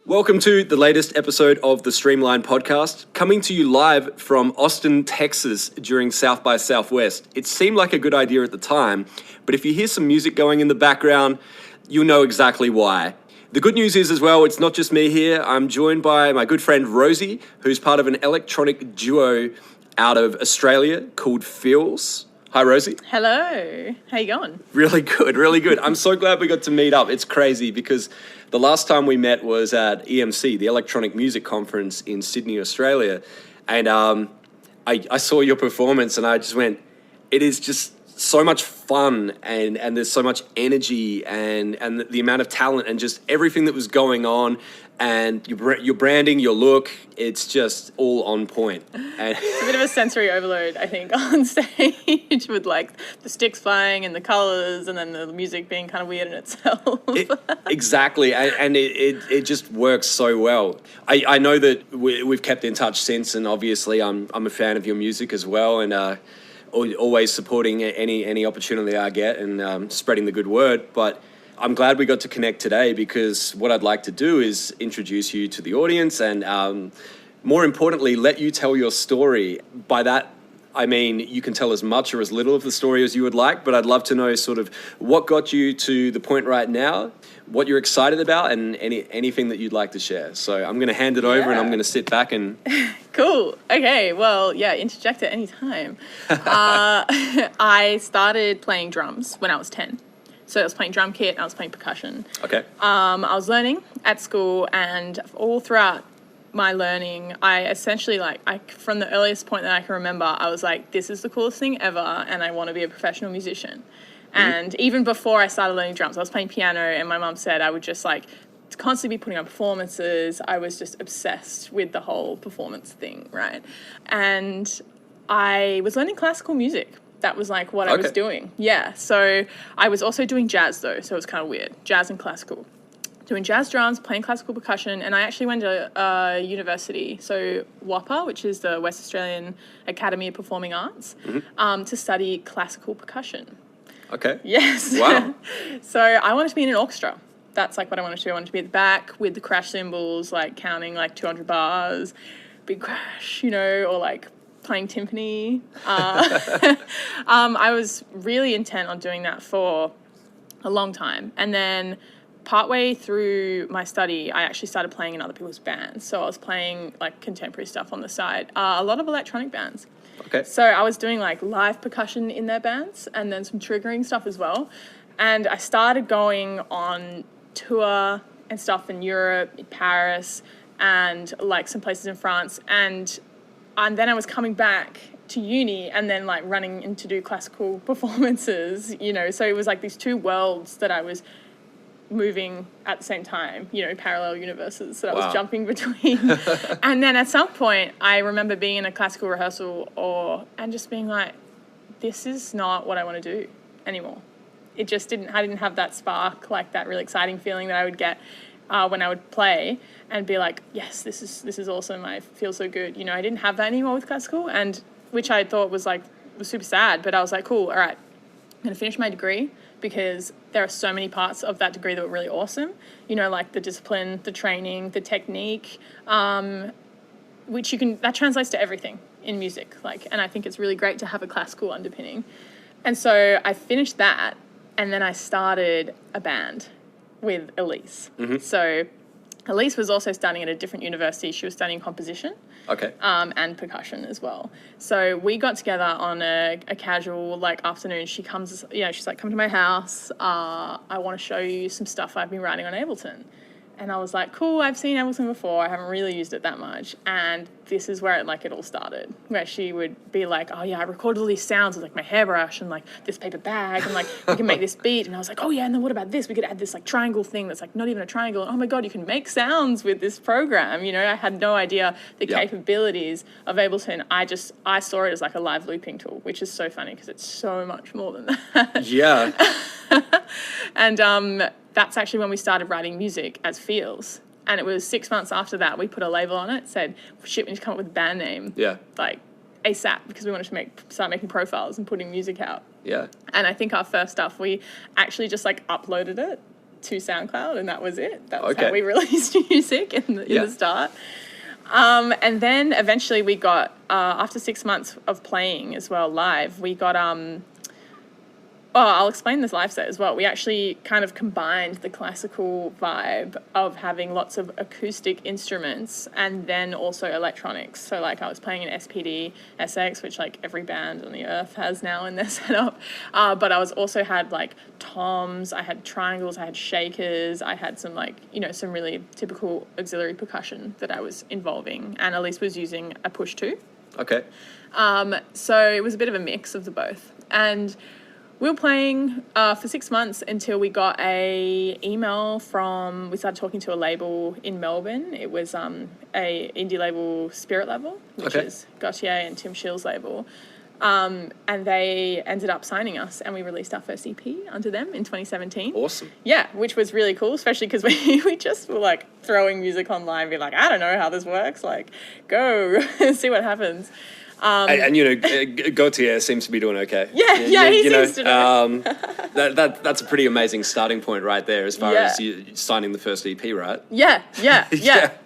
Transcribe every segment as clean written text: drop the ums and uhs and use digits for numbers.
Welcome to the latest episode of the Streamline podcast, coming to you live from Austin, Texas during South by Southwest. It seemed like a good idea at the time, but if you hear some music going in the background, you'll know exactly why. The good news is as well, it's not just me here. I'm joined by my good friend Rosie, who's part of an electronic duo out of Australia called Feels. Hi, Rosie. Hello. How you going? Really good, really good. I'm so glad we got to meet up. It's crazy because the last time we met was at EMC, the Electronic Music Conference in Sydney, Australia. And I saw your performance and I just went, it is just so much fun and there's so much energy and the amount of talent and just everything that was going on and your branding, your look, it's just all on point. And it's a bit of a sensory overload, I think, on stage with like the sticks flying and the colors and then the music being kind of weird in itself. Exactly, and it just works so well. I know that we've kept in touch since, and obviously I'm a fan of your music as well, and always supporting any opportunity I get and spreading the good word. But I'm glad we got to connect today because what I'd like to do is introduce you to the audience and more importantly, let you tell your story. By that, I mean, you can tell as much or as little of the story as you would like, but I'd love to know sort of what got you to the point right now, what you're excited about, and anything that you'd like to share. So I'm going to hand it over and I'm going to sit back and... Cool. Okay. Well, yeah, interject at any time. I started playing drums when I was 10. So I was playing drum kit, I was playing percussion. Okay. I was learning at school, and all throughout my learning, I essentially from the earliest point that I can remember, I was like, this is the coolest thing ever, and I want to be a professional musician. Mm-hmm. And even before I started learning drums, I was playing piano, and my mum said I would just constantly be putting on performances. I was just obsessed with the whole performance thing, right? And I was learning classical music. That was like what I was doing. Yeah. So I was also doing jazz though. So it was kind of weird. Jazz and classical. Doing jazz drums, playing classical percussion. And I actually went to university. So WOMPP, which is the West Australian Academy of Performing Arts, to study classical percussion. Okay. Yes. Wow. So I wanted to be in an orchestra. That's like what I wanted to do. I wanted to be at the back with the crash cymbals, like counting like 200 bars, big crash, or like playing timpani. I was really intent on doing that for a long time. And then partway through my study, I actually started playing in other people's bands. So I was playing like contemporary stuff on the side, a lot of electronic bands. Okay. So I was doing like live percussion in their bands and then some triggering stuff as well. And I started going on tour and stuff in Europe, in Paris, and like some places in France. And then I was coming back to uni and then like running in to do classical performances, so it was like these two worlds that I was moving at the same time, parallel universes that I was jumping between. And then at some point I remember being in a classical rehearsal and just being like, this is not what I want to do anymore. It just I didn't have that spark, like that really exciting feeling that I would get when I would play and be like, yes, this is awesome. I feel so good. I didn't have that anymore with classical, and which I thought was super sad. But I was like, cool, all right, I'm going to finish my degree because there are so many parts of that degree that were really awesome. Like the discipline, the training, the technique, which that translates to everything in music. And I think it's really great to have a classical underpinning. And so I finished that, and then I started a band with Elise. Mm-hmm. So Elise was also studying at a different university. She was studying composition. Okay. And percussion as well. So we got together on a casual afternoon. She comes, she's like, come to my house. I want to show you some stuff I've been writing on Ableton. And I was like, cool, I've seen Ableton before. I haven't really used it that much. And this is where it all started, where she would be like, oh yeah, I recorded all these sounds with my hairbrush and this paper bag and we can make this beat. And I was like, oh yeah, and then what about this? We could add this triangle thing that's not even a triangle. And, oh my God, you can make sounds with this program. I had no idea the capabilities of Ableton. I saw it as a live looping tool, which is so funny because it's so much more than that. Yeah. And that's actually when we started writing music as Feels. And it was 6 months after that, we put a label on it, said, shit, we need to come up with a band name. Yeah. ASAP, because we wanted to start making profiles and putting music out. Yeah. And I think our first stuff, we actually just uploaded it to SoundCloud, and that was it. That was Okay. how we released music in the start. And then eventually we got, after 6 months of playing as well live, we got, I'll explain this live set as well. We actually kind of combined the classical vibe of having lots of acoustic instruments and then also electronics. So like I was playing an SPD SX, which like every band on the earth has now in their setup. But I was also had like toms, I had triangles, I had shakers, I had some like, some really typical auxiliary percussion that I was involving. And Elise was using a push 2. Okay. So it was a bit of a mix of the both. And we were playing for 6 months until we got we started talking to a label in Melbourne. It was a indie label, Spirit Level, which is Gautier and Tim Schill's label. And they ended up signing us, and we released our first EP under them in 2017. Awesome. Yeah, which was really cool, especially because we just were like throwing music online, being like, I don't know how this works, like go see what happens. And Gautier seems to be doing okay. Yeah, he seems to do. That's a pretty amazing starting point right there, as far as you signing the first EP, right? Yeah.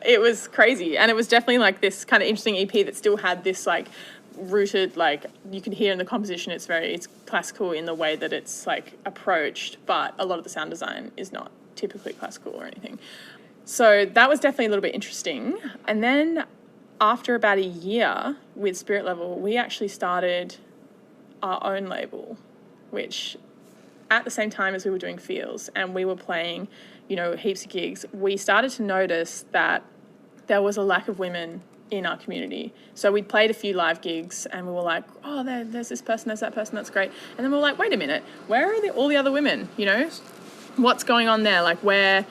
It was crazy, and it was definitely like this kind of interesting EP that still had this like rooted, like you can hear in the composition, it's classical in the way that it's like approached, but a lot of the sound design is not typically classical or anything. So that was definitely a little bit interesting, and then after about a year with Spirit Level, we actually started our own label, which at the same time as we were doing Feels and we were playing, heaps of gigs, we started to notice that there was a lack of women in our community. So we'd played a few live gigs and we were like, oh, there's this person, there's that person, that's great. And then we were like, wait a minute, where are all the other women, What's going on there? Like where...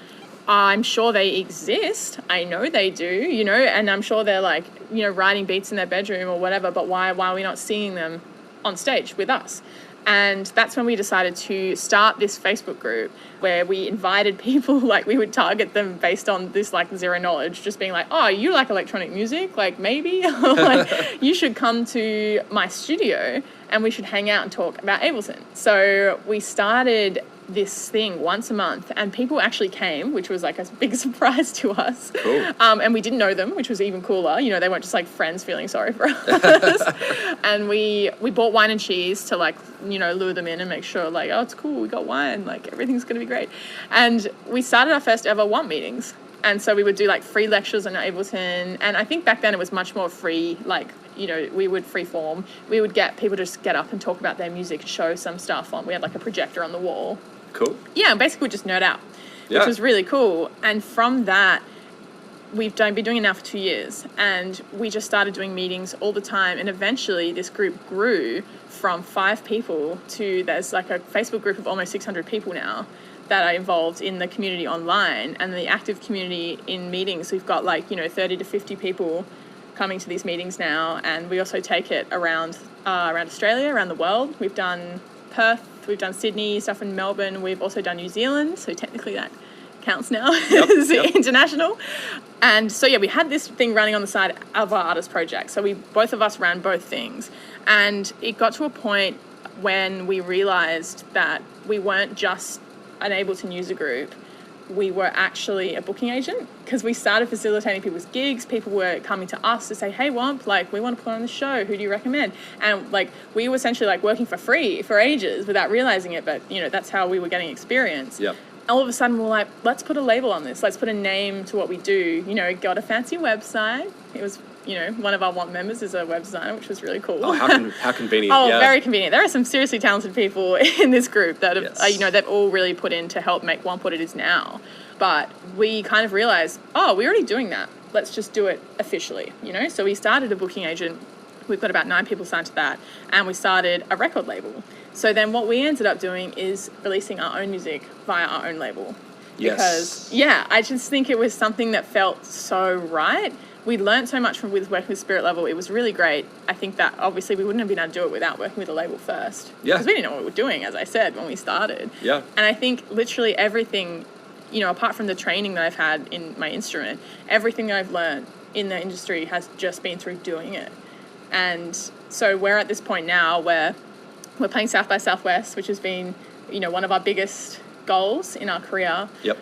I'm sure they exist. I know they do, and I'm sure they're like, writing beats in their bedroom or whatever, but why are we not seeing them on stage with us? And that's when we decided to start this Facebook group where we invited people, like we would target them based on this like zero knowledge, just being like, oh, you like electronic music? Like maybe like, you should come to my studio and we should hang out and talk about Ableton. So we started this thing once a month, and people actually came, which was like a big surprise to us. Cool. And we didn't know them, which was even cooler. They weren't just like friends feeling sorry for us. And we bought wine and cheese to like, lure them in and make sure like, oh, it's cool, we got wine, like everything's gonna be great. And we started our first ever WOMPP meetings. And so we would do like free lectures on Ableton, and I think back then it was much more free, like, we would free form. We would get people to just get up and talk about their music, show some stuff on. We had like a projector on the wall. Cool. Yeah, and basically we'd just nerd out, which was really cool. And from that, we've been doing it now for 2 years, and we just started doing meetings all the time. And eventually this group grew from 5 people to there's like a Facebook group of almost 600 people now that are involved in the community online, and the active community in meetings. We've got like, 30 to 50 people coming to these meetings now. And we also take it around Australia, around the world. We've done Perth, we've done Sydney, stuff in Melbourne. We've also done New Zealand, so technically that counts now as international. And so, we had this thing running on the side of our artist project. So both of us ran both things. And it got to a point when we realized that we weren't just an Ableton user group, we were actually a booking agent, because we started facilitating people's gigs. People were coming to us to say, hey, WOMPP, like, we want to put on the show. Who do you recommend? And, like, we were essentially, like, working for free for ages without realizing it. But, that's how we were getting experience. Yep. All of a sudden, we're like, let's put a label on this. Let's put a name to what we do. Got a fancy website. It was, one of our WOMPP members is a web designer, which was really cool. Oh, how convenient. Oh, very convenient. There are some seriously talented people in this group that have, they've all really put in to help make WOMPP what it is now. But we kind of realized, oh, we're already doing that. Let's just do it officially, So we started a booking agent. We've got about 9 people signed to that. And we started a record label. So then what we ended up doing is releasing our own music via our own label. Yes. Because, I just think it was something that felt so right. We learned so much from working with Spirit Level. It was really great. I think that obviously we wouldn't have been able to do it without working with a label first. Yeah. Because we didn't know what we were doing, as I said, when we started. Yeah. And I think literally everything, apart from the training that I've had in my instrument, everything that I've learned in the industry has just been through doing it. And so we're at this point now where we're playing South by Southwest, which has been, one of our biggest goals in our career. Yep.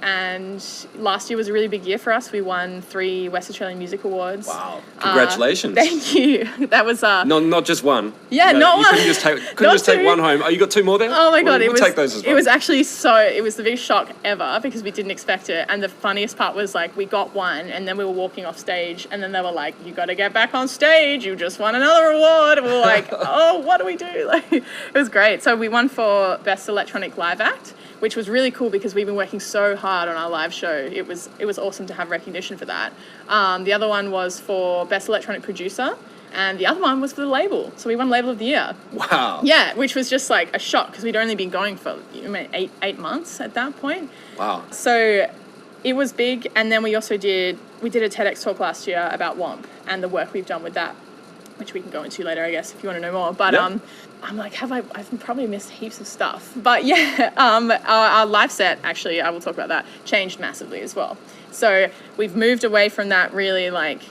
And last year was a really big year for us. We won 3 West Australian Music Awards. Wow. Congratulations. Thank you. That was... not just one. Yeah, no, not you one. Couldn't just take one home. Oh, you got 2 more there? Oh my God. We'll take those as well. It was actually it was the biggest shock ever because we didn't expect it. And the funniest part was like, we got one and then we were walking off stage and then they were like, you got to get back on stage. You just won another award. And we were like, oh, what do we do? Like, it was great. So we won for Best Electronic Live Act, which was really cool because we've been working so hard on our live show. It was awesome to have recognition for that. The other one was for Best Electronic Producer, and the other one was for the label. So we won Label of the Year. Wow. Yeah, which was just like a shock because we'd only been going for 8 months at that point. Wow. So it was big, and then we also did a TEDx talk last year about WOMPP and the work we've done with that, which we can go into later, I guess, if you want to know more. But yep. I'm like, I've probably missed heaps of stuff. But yeah, our live set, actually, I will talk about that, changed massively as well. So we've moved away from that really like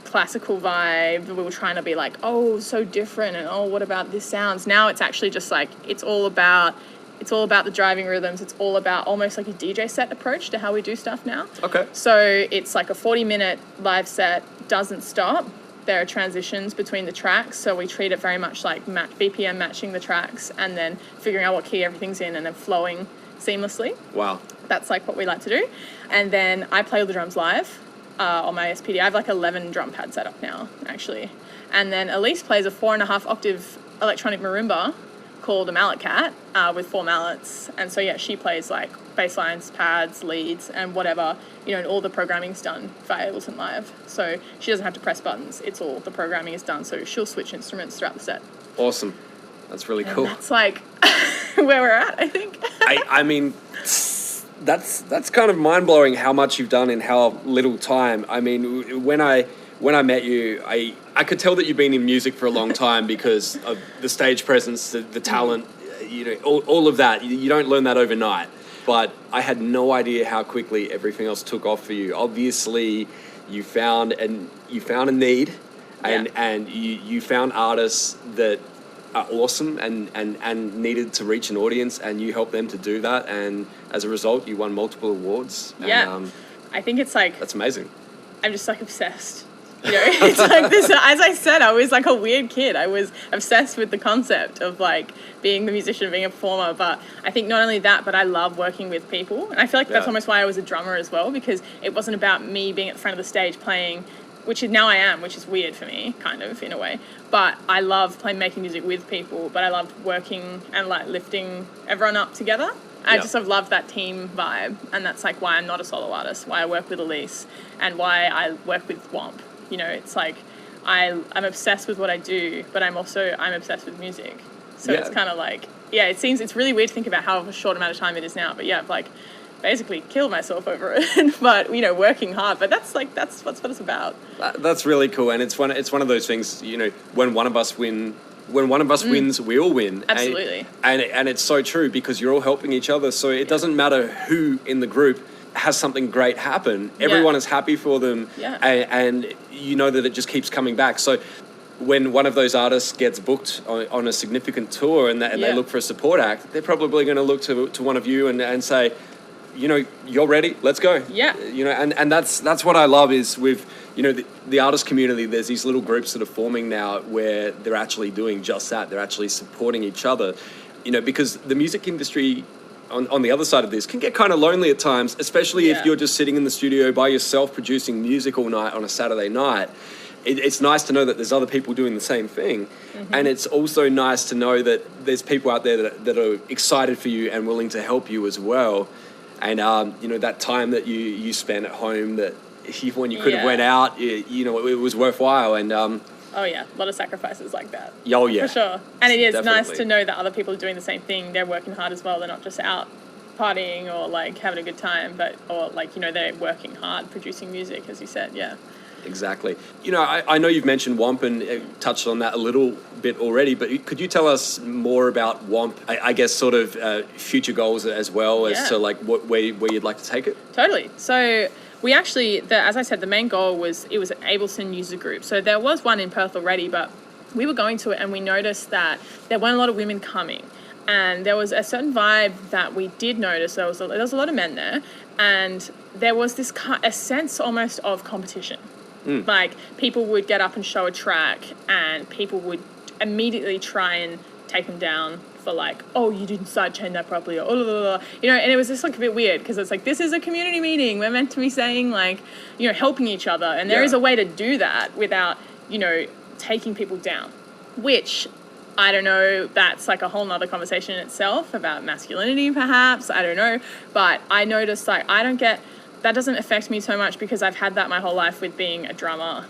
classical vibe. We were trying to be like, oh, so different, and oh, what about this sounds? Now it's actually just like, it's all about the driving rhythms. It's all about almost like a DJ set approach to how we do stuff now. Okay. So it's like a 40-minute live set, doesn't stop. There are transitions between the tracks, so we treat it very much like BPM matching the tracks and then figuring out what key everything's in and then flowing seamlessly. Wow. That's like what we like to do. And then I play all the drums live on my SPD. I have like 11 drum pads set up now, actually. And then Elise plays a 4.5 octave electronic marimba called a mallet cat with 4 mallets. And so, yeah, she plays like bass lines, pads, leads, and whatever, and all the programming's done via Ableton Live. So she doesn't have to press buttons. It's all, the programming is done. So she'll switch instruments throughout the set. Awesome. That's really cool. That's like where we're at, I think. I mean, that's kind of mind-blowing how much you've done in how little time. I mean, when I met you, I could tell that you've been in music for a long time because of the stage presence, the talent, all of that. You don't learn that overnight. But I had no idea how quickly everything else took off for you. Obviously, you found a need, and you found artists that are awesome and needed to reach an audience, and you helped them to do that. And as a result, you won multiple awards. Yeah, and, I think it's like... That's amazing. I'm just like obsessed. It's like this, as I said, I was like a weird kid. I was obsessed with the concept of like being the musician, being a performer. But I think not only that, but I love working with people. And I feel like that's almost why I was a drummer as well, because it wasn't about me being at the front of the stage playing, which is now I am, which is weird for me, kind of, in a way. But I love making music with people, but I love working and like lifting everyone up together. I just sort of love that team vibe. And that's like why I'm not a solo artist, why I work with Elise, and why I work with WOMPP. It's like I'm obsessed with what I do, but I'm obsessed with music. So it's kind of like, it's really weird to think about how short amount of time it is now. But I've like basically killed myself over it, but working hard. But that's what it's about. That's really cool, and it's one of those things. When one of us wins, we all win. Absolutely. And it's so true because you're all helping each other. So it doesn't matter who in the group has something great happen. Everyone is happy for them, and you know that it just keeps coming back. So when one of those artists gets booked on a significant tour and they look for a support act, they're probably going to look to one of you and say, you're ready, let's go. Yeah. And that's what I love is with the artist community. There's these little groups that are forming now where they're actually doing just that. They're actually supporting each other, because the music industry on the other side of this can get kind of lonely at times, especially if you're just sitting in the studio by yourself producing music all night on a Saturday night. It's nice to know that there's other people doing the same thing. Mm-hmm. And it's also nice to know that there's people out there that are excited for you and willing to help you as well. And, that time that you spent at home that when you could have went out, it was worthwhile. And, oh yeah, a lot of sacrifices like that. Oh yeah. For sure. And it is nice to know that other people are doing the same thing. They're working hard as well. They're not just out partying or like having a good time, they're working hard producing music, as you said. Yeah. Exactly. I know you've mentioned WOMPP and touched on that a little bit already, but could you tell us more about WOMPP, I guess sort of future goals as well as to like where you'd like to take it? Totally. So we actually, as I said, the main goal was an Ableton user group. So there was one in Perth already, but we were going to it and we noticed that there weren't a lot of women coming. and there was a certain vibe that we did notice. There was a lot of men there, and there was this a sense almost of competition. Like, people would get up and show a track, and people would immediately try and take them down for like, oh, you didn't sidechain that properly, or you know, and it was just like a bit weird, because it's like, this is a community meeting. We're meant to be saying, like, you know, helping each other, and there is a way to do that without, you know, taking people down, which, I don't know, that's like a whole nother conversation in itself about masculinity, perhaps, I don't know, but I noticed, like, that doesn't affect me so much, because I've had that my whole life with being a drummer.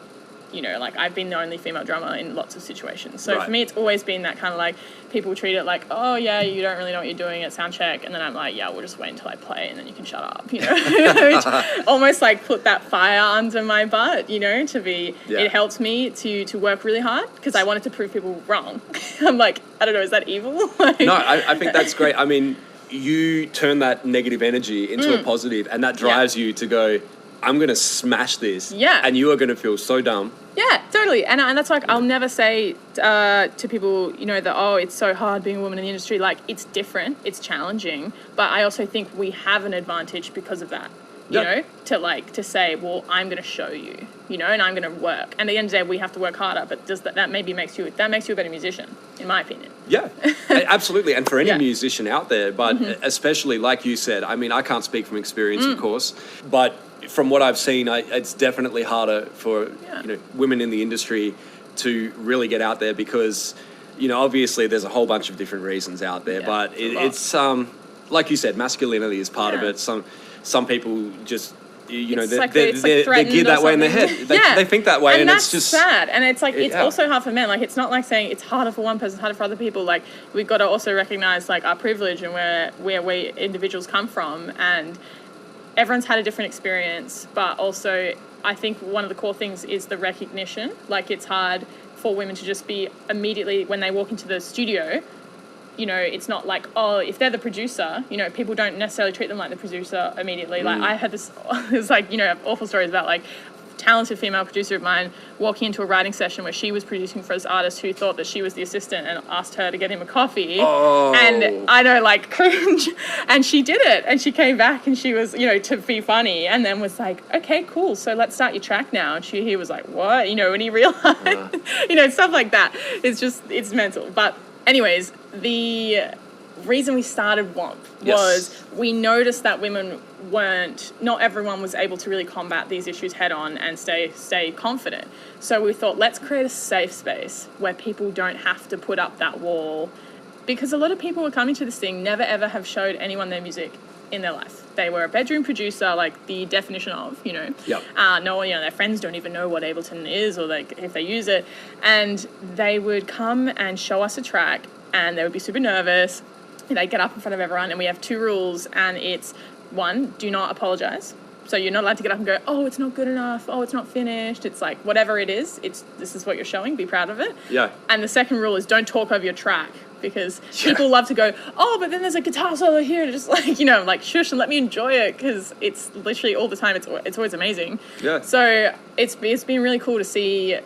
You know, like, I've been the only female drummer in lots of situations. So for me, it's always been that kind of like, people treat it like, oh yeah, you don't really know what you're doing at sound check. And then I'm like, yeah, we'll just wait until I play and then you can shut up, you know. Which almost like put that fire under my butt, you know, to be, it helped me to work really hard, because I wanted to prove people wrong. I'm like, I don't know, is that evil? Like, no, I think that's great. I mean, you turn that negative energy into a positive, and that drives you to go, I'm going to smash this. Yeah. And you are going to feel so dumb. Yeah, totally. And that's like, I'll never say to people, you know, that, oh, it's so hard being a woman in the industry. Like, it's different, it's challenging, but I also think we have an advantage because of that. You know, to say, well, I'm going to show you, you know, and I'm going to work. And at the end of the day, we have to work harder, but that maybe makes you a better musician, in my opinion. Yeah, absolutely. And for any musician out there, but especially, like you said, I mean, I can't speak from experience, of course, but from what I've seen, it's definitely harder for you know, women in the industry to really get out there, because, you know, obviously there's a whole bunch of different reasons out there, but it's like you said, masculinity is part of it. Some people just, you know, they're geared that way in their head. They think that way, and it's just sad. And it's like, it's also hard for men. Like, it's not like saying it's harder for one person, it's harder for other people. Like, we've got to also recognize, like, our privilege and where we individuals come from, and everyone's had a different experience. But also, I think one of the core things is the recognition. Like, it's hard for women to just be immediately, when they walk into the studio, you know, it's not like, oh, if they're the producer, you know, people don't necessarily treat them like the producer immediately. Like, I had there's like, you know, awful stories about, like, talented female producer of mine walking into a writing session where she was producing for this artist who thought that she was the assistant and asked her to get him a coffee. And I know, like, cringe. And she did it. And she came back and she was, you know, to be funny, and then was like, okay, cool, so let's start your track now. And he was like, what? You know, when he realized, you know, stuff like that. It's mental. But anyways, the reason we started WOMPP was we noticed that not everyone was able to really combat these issues head on and stay confident. So we thought, let's create a safe space where people don't have to put up that wall, because a lot of people who are coming to this thing never ever have showed anyone their music in their life. They were a bedroom producer, like the definition of, you know. No, you know, their friends don't even know what Ableton is, or like if they use it. And they would come and show us a track, and they would be super nervous. They get up in front of everyone, and we have 2 rules, and it's 1, do not apologize. So you're not allowed to get up and go, oh, it's not good enough, oh, it's not finished. It's like, whatever it is, this is what you're showing, be proud of it. And the second rule is don't talk over your track, because people love to go, oh, but then there's a guitar solo here, to just, like, you know, like, shush and let me enjoy it, because it's literally all the time, it's always amazing. So it's been really cool to see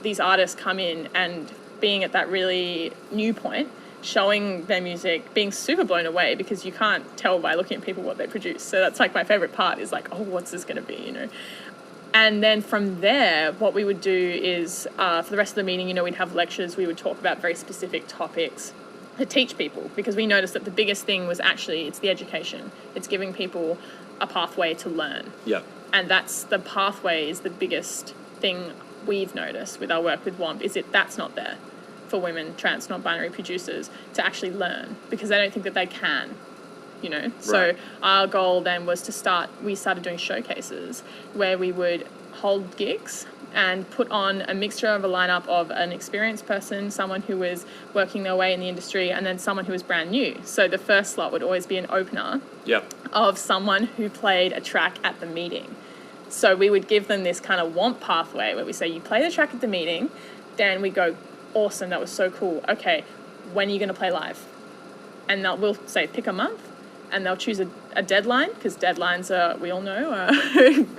these artists come in and being at that really new point, showing their music, being super blown away, because you can't tell by looking at people what they produce. So that's like my favorite part, is like, oh, what's this going to be, you know? And then from there, what we would do is, for the rest of the meeting, you know, we'd have lectures, we would talk about very specific topics to teach people, because we noticed that the biggest thing was actually, it's the education. It's giving people a pathway to learn. And that's the pathway is the biggest thing we've noticed with our work with WOMPP, is that's not there for women, trans, non-binary producers to actually learn, because they don't think that they can, you know. So our goal then was we started doing showcases where we would hold gigs and put on a mixture of a lineup of an experienced person, someone who was working their way in the industry, and then someone who was brand new. So the first slot would always be an opener of someone who played a track at the meeting. So we would give them this kind of WOMPP pathway where we say, you play the track at the meeting, then we go, awesome, that was so cool. Okay, when are you going to play live? And we'll say, pick a month, and they'll choose a deadline, because deadlines are, we all know, are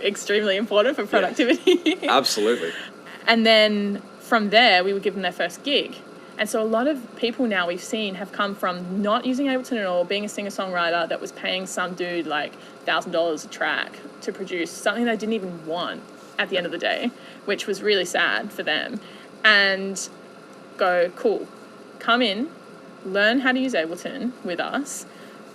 extremely important for productivity. Absolutely. And then from there, we would give them their first gig. And so a lot of people now we've seen have come from not using Ableton at all, being a singer-songwriter that was paying some dude like $1,000 a track to produce something they didn't even want at the end of the day, which was really sad for them. And go, cool, come in, learn how to use Ableton with us,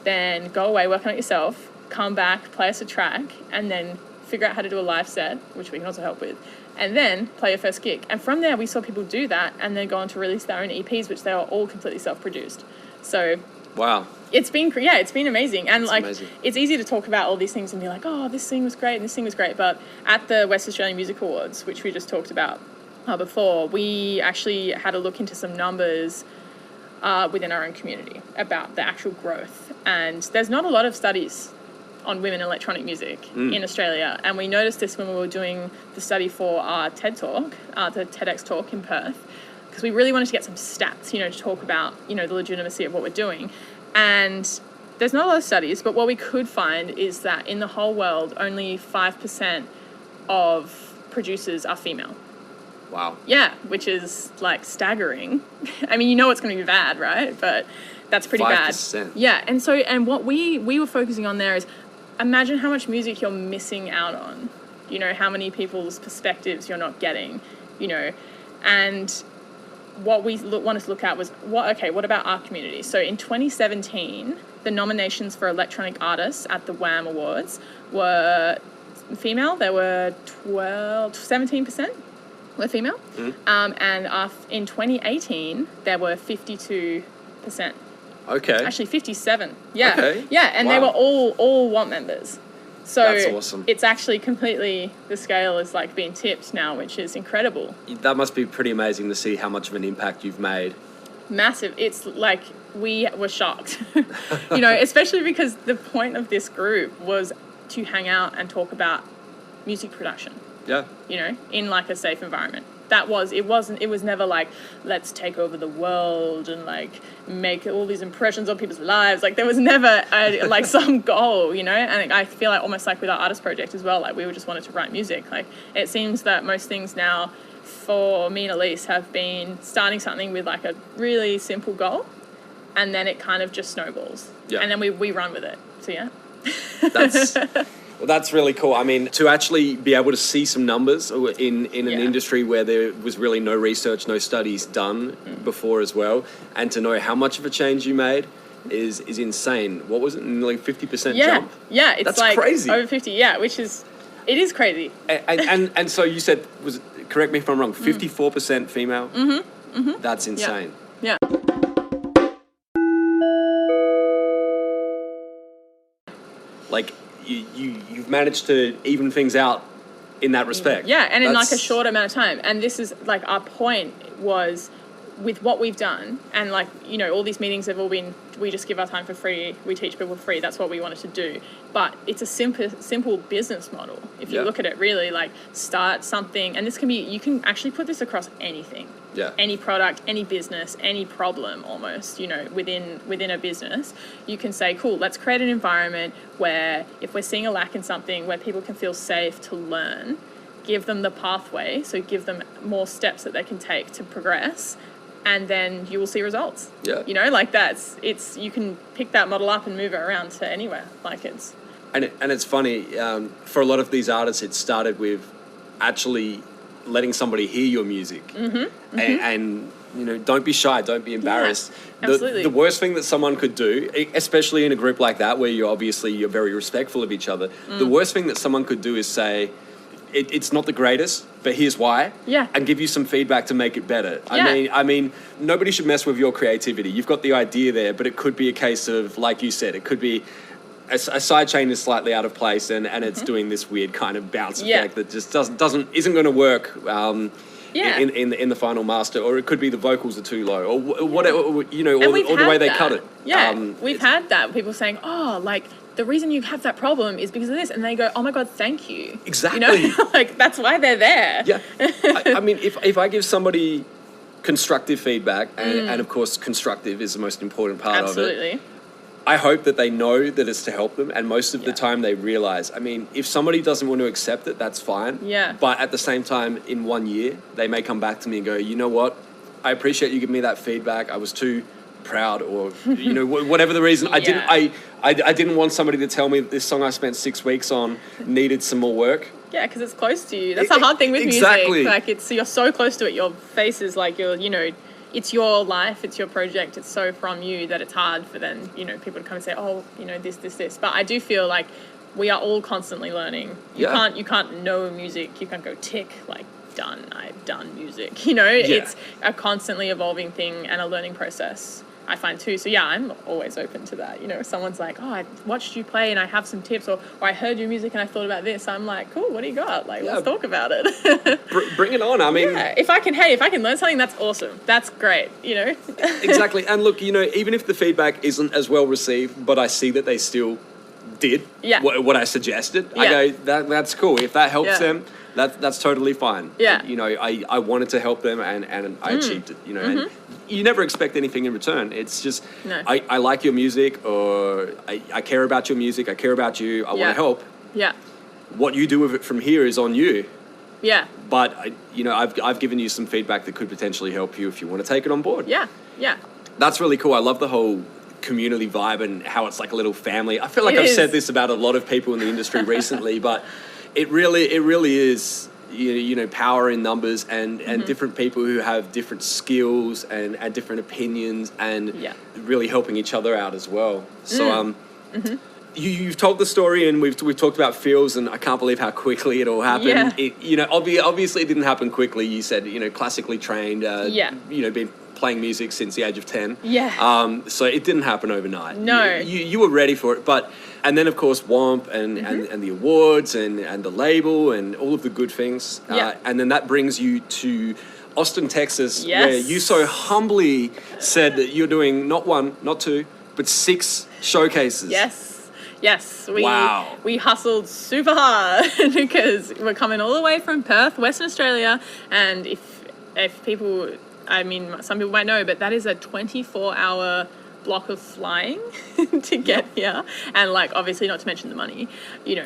then go away, work on it yourself, come back, play us a track, and then figure out how to do a live set, which we can also help with, and then play your first gig. And from there, we saw people do that and then go on to release their own EPs, which they are all completely self-produced. So wow. It's been amazing. And amazing. It's easy to talk about all these things and be like, oh, this thing was great and this thing was great. But at the West Australian Music Awards, which we just talked about before, we actually had a look into some numbers within our own community about the actual growth. And there's not a lot of studies on women in electronic music in Australia. And we noticed this when we were doing the study for our TED Talk, the TEDx talk in Perth, because we really wanted to get some stats, to talk about, the legitimacy of what we're doing. And there's not a lot of studies, but what we could find is that in the whole world, only 5% of producers are female. Wow. Yeah, which is like staggering. I mean, it's going to be bad, right? But that's pretty 5%. bad. Yeah, and what we were focusing on there is imagine how much music you're missing out on. How many people's perspectives you're not getting, and what we wanted to look at was, what about our community? So in 2017, the nominations for electronic artists at the WAMPP Awards were female. There were 17% were female. And in 2018, there were 52%. Okay. Actually, 57. Yeah. Okay. Yeah, and they were all WOMPP members. So that's awesome. It's actually completely, the scale is like being tipped now, which is incredible. That must be pretty amazing to see how much of an impact you've made. Massive. It's like we were shocked, especially because the point of this group was to hang out and talk about music production. Yeah. In like a safe environment. It was never like, let's take over the world and like make all these impressions on people's lives. Like there was never some goal, and I feel like almost like with our artist project as well, like we just wanted to write music. Like it seems that most things now for me and Elise have been starting something with like a really simple goal and then it kind of just snowballs. Yeah. And then we run with it. So yeah. Well, that's really cool. I mean, to actually be able to see some numbers in an industry where there was really no research, no studies done before as well, and to know how much of a change you made is insane. What was it? Nearly 50% jump? Yeah, it's that's like crazy. Over 50, it is crazy. And so you said, correct me if I'm wrong, 54% female? Mm-hmm. That's insane. Yeah. Like, you've managed to even things out in that respect. Yeah, and in like a short amount of time. And this is like our point was with what we've done and like, all these meetings have all been, we just give our time for free, we teach people for free, that's what we wanted to do. But it's a simple business model. If you look at it really, like start something, and this can be, you can actually put this across anything. Yeah. Any product, any business, any problem almost, within a business, you can say, cool, let's create an environment where if we're seeing a lack in something, where people can feel safe to learn, give them the pathway, so give them more steps that they can take to progress, and then you will see results. Yeah. You can pick that model up and move it around to anywhere. And it's funny, for a lot of these artists, it started with actually letting somebody hear your music. Mm-hmm. And don't be shy, don't be embarrassed. Yeah, absolutely. The worst thing that someone could do, especially in a group like that where you're very respectful of each other, the worst thing that someone could do is say, it's not the greatest, but here's why. Yeah. And give you some feedback to make it better. Yeah. I mean, nobody should mess with your creativity. You've got the idea there, but it could be a case of, like you said, it could be a sidechain is slightly out of place and it's doing this weird kind of bounce effect that just isn't going to work in the final master, or it could be the vocals are too low, or whatever, or the way they cut it. Yeah, we've had that. People saying, oh, like, the reason you have that problem is because of this. And they go, oh my God, thank you. Exactly. Like, that's why they're there. Yeah. I mean, if I give somebody constructive feedback, and of course, constructive is the most important part of it. Absolutely. I hope that they know that it's to help them, and most of the time they realize. I mean, if somebody doesn't want to accept it, that's fine. Yeah. But at the same time, in 1 year, they may come back to me and go, you know what? I appreciate you giving me that feedback. I was too proud, or whatever the reason. I didn't want somebody to tell me that this song I spent 6 weeks on needed some more work. Yeah, because it's close to you. That's the hard thing with exactly. music. Like, you're so close to it. Your face is like it's your life, it's your project. It's so from you that it's hard for then people to come and say, oh, this. But I do feel like we are all constantly learning. You can't know music. You can't go tick like done. I've done music. It's a constantly evolving thing and a learning process, I find too. So yeah, I'm always open to that. If someone's like, oh, I watched you play and I have some tips, or I heard your music and I thought about this, I'm like, cool, what do you got? Like, let's talk about it. Bring it on. I mean, if I can learn something, that's awesome. That's great. Exactly. And look, even if the feedback isn't as well received, but I see that they still did what I suggested, I go, that's cool. If that helps them, that's totally fine. Yeah. I wanted to help them and I achieved it, and you never expect anything in return. It's just, I like your music, or I care about your music. I care about you. I want to help. Yeah. What you do with it from here is on you. Yeah. But, I've given you some feedback that could potentially help you if you want to take it on board. Yeah. Yeah. That's really cool. I love the whole community vibe and how it's like a little family. I feel like I've said this about a lot of people in the industry recently, but it really is, power in numbers and different people who have different skills and different opinions and really helping each other out as well. So you've told the story and we've talked about feels, and I can't believe how quickly it all happened. Yeah. Obviously it didn't happen quickly. You said, classically trained, been playing music since the age of 10. Yeah. So it didn't happen overnight. No. You were ready for it, and then of course WOMPP and the awards and the label and all of the good things. And then that brings you to Austin, Texas, where you so humbly said that you're doing not 1, not 2, but 6 showcases. Yes, we hustled super hard because we're coming all the way from Perth, Western Australia, and if people, some people might know, but that is a 24-hour block of flying to get here, and obviously not to mention the money,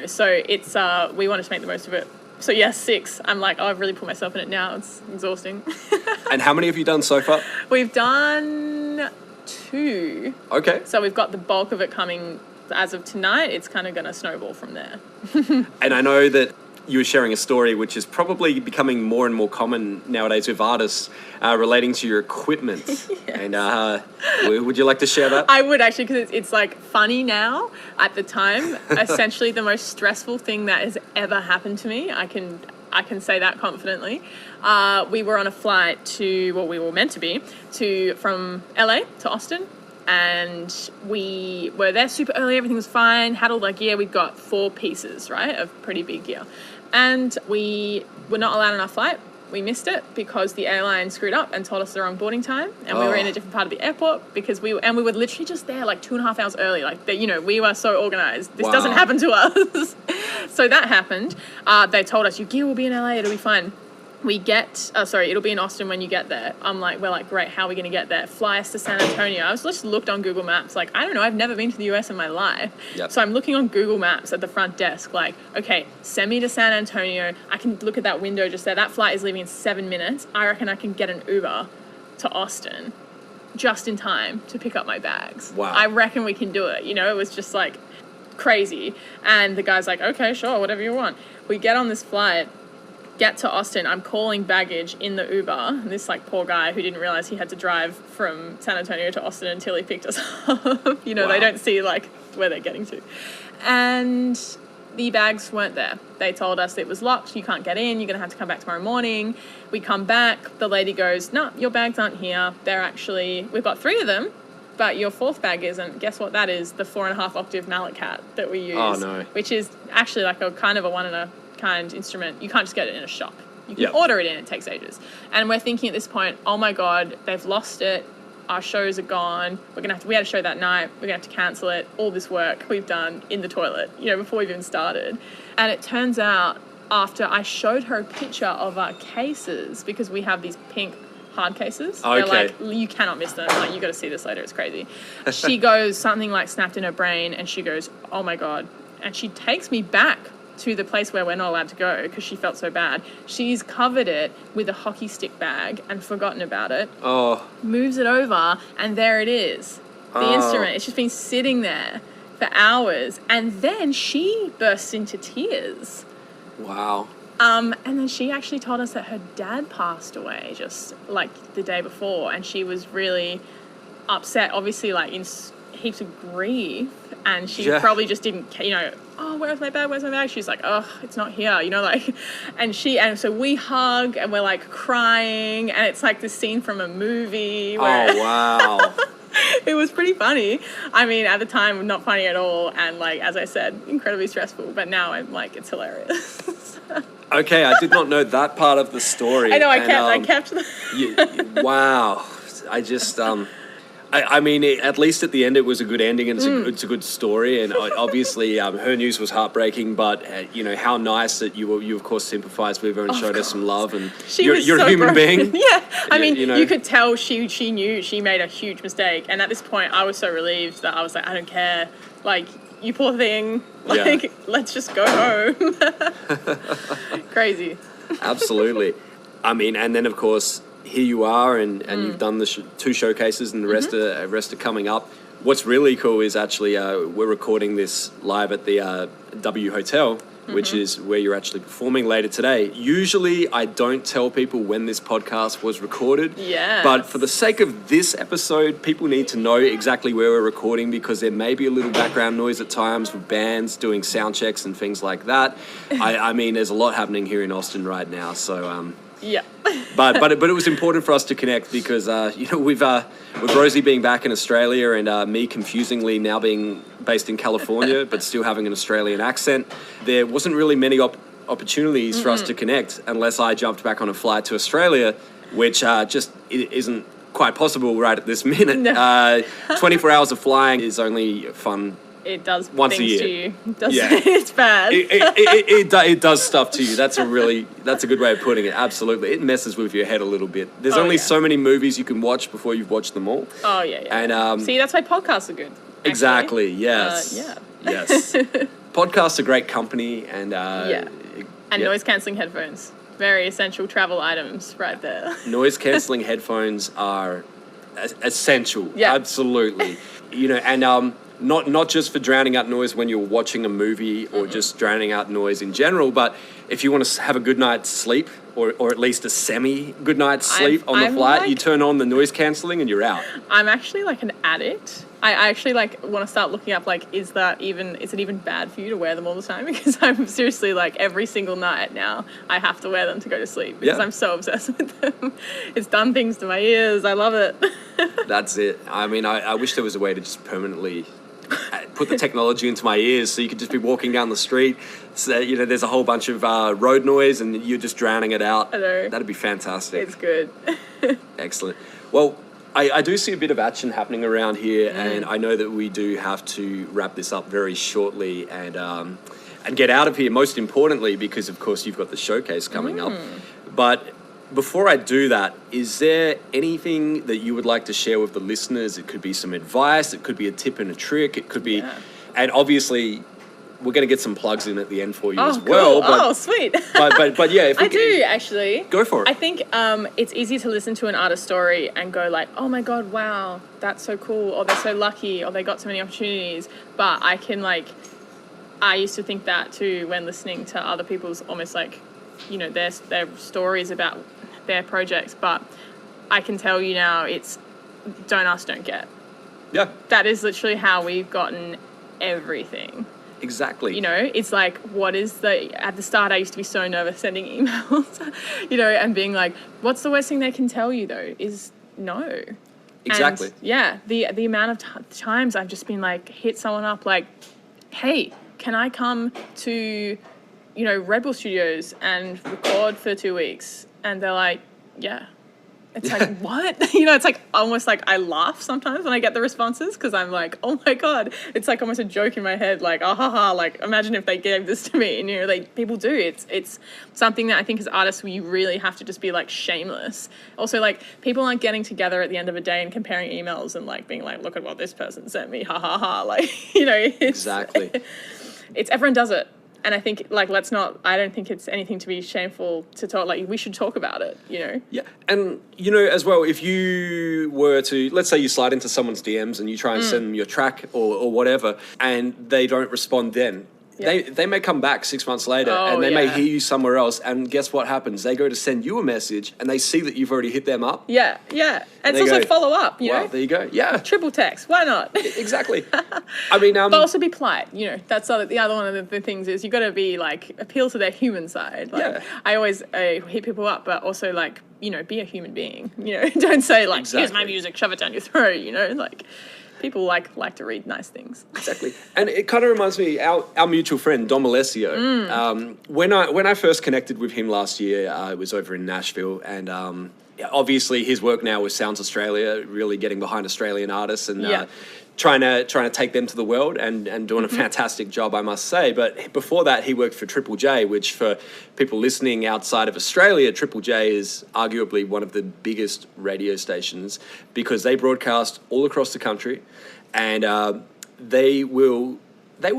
so it's we wanted to make the most of it. So 6. I'm like, I've really put myself in it now. It's exhausting. And how many have you done so far? We've done 2. Okay. So we've got the bulk of it coming as of tonight. It's kind of going to snowball from there. And I know that you were sharing a story which is probably becoming more and more common nowadays with artists relating to your equipment. And would you like to share that? I would actually, because it's funny now. At the time, essentially the most stressful thing that has ever happened to me. I can say that confidently. We were on a flight we were meant to be from LA to Austin. And we were there super early, everything was fine, had all the gear. We've got 4 pieces, right, of pretty big gear. And we were not allowed on our flight. We missed it because the airline screwed up and told us the wrong boarding time. And we were in a different part of the airport because we were literally just there 2.5 hours early. We were so organized. This doesn't happen to us. So that happened. They told us, your gear will be in LA, it'll be fine. We get, it'll be in Austin when you get there. We're like, great, how are we going to get there? Fly us to San Antonio. I was just looked on Google Maps, I don't know, I've never been to the US in my life. Yep. So I'm looking on Google Maps at the front desk, okay, send me to San Antonio. I can look at that window just there. That flight is leaving in 7 minutes. I reckon I can get an Uber to Austin just in time to pick up my bags. Wow. I reckon we can do it. It was just crazy. And the guy's like, okay, sure, whatever you want. We get on this flight, get to Austin. I'm calling baggage in the Uber. And this poor guy who didn't realize he had to drive from San Antonio to Austin until he picked us up. They don't see where they're getting to. And the bags weren't there. They told us it was locked. You can't get in. You're going to have to come back tomorrow morning. We come back. The lady goes, no, your bags aren't here. We've got 3 of them, but your 4th bag isn't. Guess what that is? The 4.5 octave mallet cat that we use. Oh, no. Which is actually a kind of a one-in-a-kind instrument. You can't just get it in a shop. You can order it in. It takes ages. And we're thinking at this point, oh my God, they've lost it. Our shows are gone. We had a show that night. We're going to have to cancel it. All this work we've done in the toilet, before we've even started. And it turns out after I showed her a picture of our cases, because we have these pink hard cases. Okay. They're you cannot miss them. You got to see this later. It's crazy. She goes, something snapped in her brain, and she goes, oh my God. And she takes me back to the place where we're not allowed to go because she felt so bad. She's covered it with a hockey stick bag and forgotten about it. Oh. Moves it over, and there it is. The instrument. It's just been sitting there for hours. And then she bursts into tears. Wow. And then she actually told us that her dad passed away just like the day before, and she was really upset, obviously like in heaps of grief, and she probably just didn't, oh, where's my bag? She's like, oh, it's not here, like, and so we hug and we're like crying, and it's like this scene from a movie where wow. it was pretty funny. I mean, at the time, not funny at all, and like, as I said, incredibly stressful, but now I'm like, it's hilarious. Okay, I did not know that part of the story. I know, I kept wow. I just, I mean, at least at the end, it was a good ending, and it's a good story. And obviously, her news was heartbreaking, but how nice that you of course sympathised with her and showed her some love. And you're a human being. Yeah, I mean, you could tell she knew she made a huge mistake, and at this point, I was so relieved that I was like, I don't care, like, you poor thing, like, let's just go home. Crazy. Absolutely. I mean, and then of course, here you are, and you've done the 2 showcases, and the rest are coming up. What's really cool is actually we're recording this live at the W Hotel, which is where you're actually performing later today. Usually, I don't tell people when this podcast was recorded. Yeah. But for the sake of this episode, people need to know exactly where we're recording, because there may be a little background noise at times with bands doing sound checks and things like that. I mean, there's a lot happening here in Austin right now, so yeah. but it was important for us to connect because with Rosie being back in Australia and me confusingly now being based in California but still having an Australian accent, there wasn't really many opportunities for us to connect unless I jumped back on a flight to Australia, which just isn't quite possible right at this minute. No. 24 hours of flying is only fun. It does once things a year. to you. It's bad. It does stuff to you. That's a good way of putting it. Absolutely. It messes with your head a little bit. There's only so many movies you can watch before you've watched them all. Oh, yeah. And see, that's why podcasts are good. Actually. Exactly, yes. Yes. Podcasts are great company, and noise cancelling headphones. Very essential travel items right there. Noise cancelling headphones are essential. Yeah. Absolutely. And not just for drowning out noise when you're watching a movie or just drowning out noise in general, but if you want to have a good night's sleep or at least a semi-good night's sleep on the flight, you turn on the noise cancelling and you're out. I'm actually like an addict. I actually like want to start looking up like, is it even bad for you to wear them all the time? Because I'm seriously like every single night now I have to wear them to go to sleep because I'm so obsessed with them. It's done things to my ears. I love it. That's it. I mean, I wish there was a way to just permanently put the technology into my ears so you could just be walking down the street. So, there's a whole bunch of road noise and you're just drowning it out. I know. That'd be fantastic. It's good. Excellent. Well, I do see a bit of action happening around here, and I know that we do have to wrap this up very shortly and get out of here, most importantly, because, of course, you've got the showcase coming up. But before I do that, is there anything that you would like to share with the listeners? It could be some advice, it could be a tip and a trick, it could be... And obviously, we're going to get some plugs in at the end for you as well. But, sweet. but yeah. I do, actually. Go for it. I think it's easy to listen to an artist story and go like, oh my God, wow, that's so cool, or they're so lucky, or they got so many opportunities. But I can I used to think that too when listening to other people's almost like, their stories about their projects. But I can tell you now, it's don't ask, don't get. Yeah. That is literally how we've gotten everything. Exactly. It's like, at the start I used to be so nervous sending emails, and being like, what's the worst thing they can tell you though is no. Exactly. And the amount of times I've just been like, hit someone up like, hey, can I come to, Red Bull Studios and record for 2 weeks? And they're like, yeah. It's like, what? It's like almost like I laugh sometimes when I get the responses because I'm like, oh my God. It's like almost a joke in my head, like, ah ha ha, like imagine if they gave this to me. And people do. It's something that I think as artists we really have to just be like shameless. Also, like, people aren't getting together at the end of a day and comparing emails and like being like, look at what this person sent me, ha ha ha. Like, Exactly. Everyone does it. And I think, like, I don't think it's anything to be shameful to talk, like, we should talk about it, you know? Yeah, and, you know, as well, if you were to, let's say you slide into someone's DMs and you try and send them your track or whatever, and they don't respond then, they may come back 6 months later and they may hear you somewhere else, and guess what happens? They go to send you a message and they see that you've already hit them up. Yeah. And it's also follow up, you know? There you go. Yeah. Triple text, why not? Exactly. I mean, but also be polite, you know. That's the other one of the things is you got to be, like, appeal to their human side. Like, I always hit people up, but also, like, you know, be a human being, you know. Don't say, like, here's my music, shove it down your throat, you know, like... People like to read nice things. Exactly. And it kind of reminds me, our mutual friend, Dom Alessio, when I first connected with him last year, it was over in Nashville, and obviously his work now with Sounds Australia, really getting behind Australian artists and trying to take them to the world and doing a fantastic job, I must say. But before that, he worked for Triple J, which for people listening outside of Australia, Triple J is arguably one of the biggest radio stations because they broadcast all across the country, and they will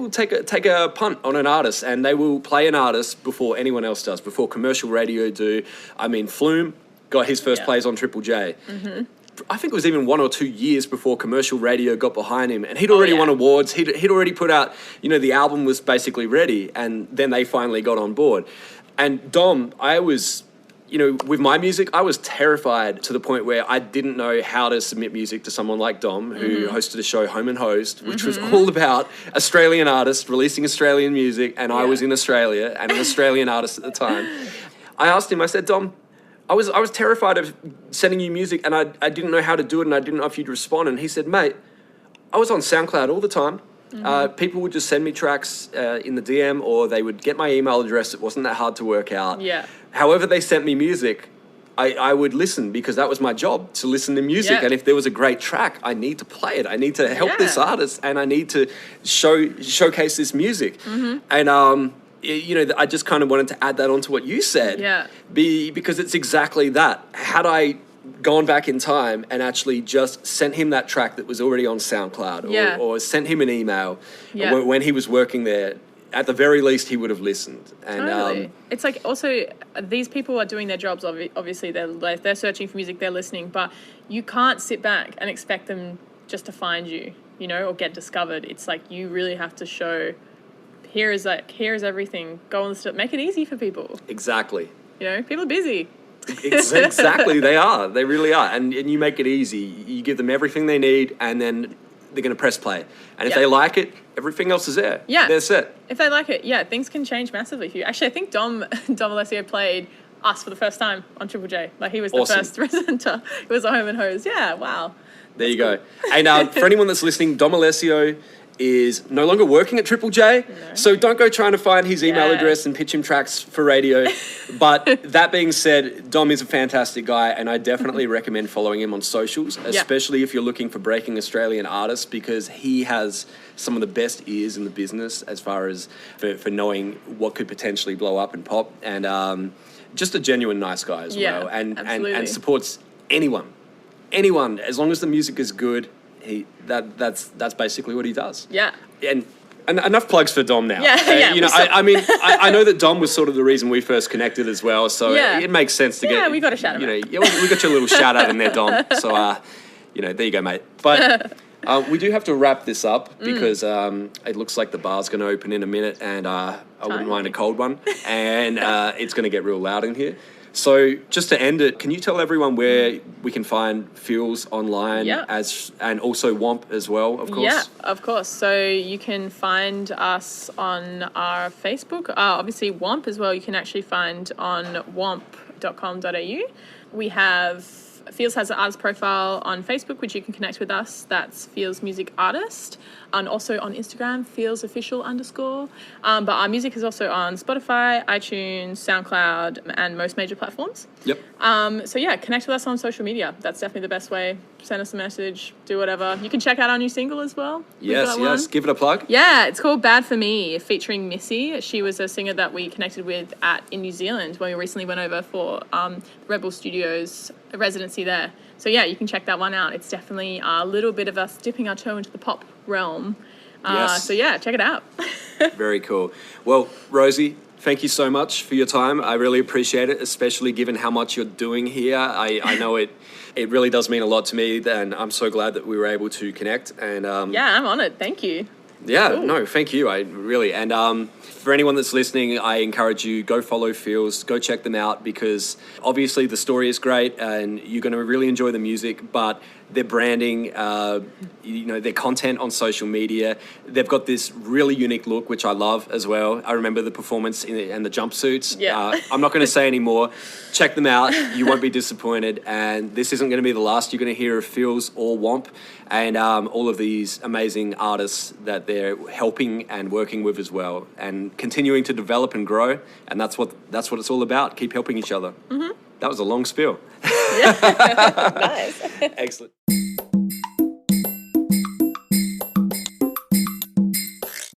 take a punt on an artist, and they will play an artist before anyone else does, before commercial radio do. I mean, Flume got his first plays on Triple J. I think it was even 1 or 2 years before commercial radio got behind him, and he'd already won awards. He'd already put out, you know, the album was basically ready, and then they finally got on board. And Dom, I was, you know, with my music, I was terrified to the point where I didn't know how to submit music to someone like Dom, who hosted a show, Home and Host, which was all about Australian artists releasing Australian music, and I was in Australia and an Australian artist at the time. I asked him, I said, Dom, I was terrified of sending you music, and I didn't know how to do it, and I didn't know if you'd respond. And he said, mate, I was on SoundCloud all the time. People would just send me tracks in the DM, or they would get my email address. It wasn't that hard to work out. Yeah. However they sent me music, I would listen, because that was my job, to listen to music. Yeah. And if there was a great track, I need to play it. I need to help this artist, and I need to showcase this music. And you know, I just kind of wanted to add that onto what you said. Yeah. Because it's exactly that. Had I gone back in time and actually just sent him that track that was already on SoundCloud, or sent him an email when he was working there, at the very least he would have listened. And totally. It's like, also, these people are doing their jobs. Obviously they're searching for music, they're listening, but you can't sit back and expect them just to find you, you know, or get discovered. It's like, you really have to show, here's everything, go on the stuff, make it easy for people. Exactly. You know, people are busy. Exactly, they are. They really are. And you make it easy. You give them everything they need, and then they're going to press play. And if they like it, everything else is there. Yeah. They're set. If they like it, things can change massively for you. Actually, I think Dom Alessio played us for the first time on Triple J. Like, he was the first presenter. It was a Home and Hose. Yeah, wow. There you go. And for anyone that's listening, Dom Alessio is no longer working at Triple J, so don't go trying to find his email address and pitch him tracks for radio. But that being said, Dom is a fantastic guy, and I definitely recommend following him on socials, especially if you're looking for breaking Australian artists, because he has some of the best ears in the business as far as for knowing what could potentially blow up and pop, and just a genuine nice guy as well, and supports anyone, as long as the music is good. That's basically what he does. Yeah. And enough plugs for Dom now. Yeah. You know, I mean, I know that Dom was sort of the reason we first connected as well, so it makes sense to get. Yeah, we got a shout out. You know, we got your little shout out in there, Dom. So, you know, there you go, mate. But we do have to wrap this up because it looks like the bar's going to open in a minute, and I wouldn't mind a cold one, and it's going to get real loud in here. So just to end it, can you tell everyone where we can find Feels online and also WOMPP as well, of course? Yeah, of course. So you can find us on our Facebook. Obviously, WOMPP as well, you can actually find on wompp.com.au. We have Feels has an artist profile on Facebook, which you can connect with us. That's Feels Music Artist. And also on Instagram, feelsofficial_. But our music is also on Spotify, iTunes, SoundCloud, and most major platforms. Yep. So yeah, connect with us on social media. That's definitely the best way. Send us a message, do whatever. You can check out our new single as well. Yes. Give it a plug. Yeah, it's called Bad For Me, featuring Missy. She was a singer that we connected with in New Zealand when we recently went over for Rebel Studios residency there. So yeah, you can check that one out. It's definitely a little bit of us dipping our toe into the pop realm. So yeah, check it out. Very cool. Well, Rosie, thank you so much for your time. I really appreciate it, especially given how much you're doing here. I know it really does mean a lot to me, and I'm so glad that we were able to connect. And Yeah, I'm honoured. Thank you. yeah, Cool. no, thank you. I really, and for anyone that's listening, I encourage you, go follow Feels, go check them out, because obviously the story is great and you're going to really enjoy the music, but their branding, their content on social media, they've got this really unique look, which I love as well. I remember the performance and the jumpsuits. Yeah. I'm not going to say any more. Check them out. You won't be disappointed. And this isn't going to be the last you're going to hear of Feels or WOMPP and all of these amazing artists that they're helping and working with as well, and continuing to develop and grow. And that's what it's all about. Keep helping each other. Mm-hmm. That was a long spiel. Nice. Excellent.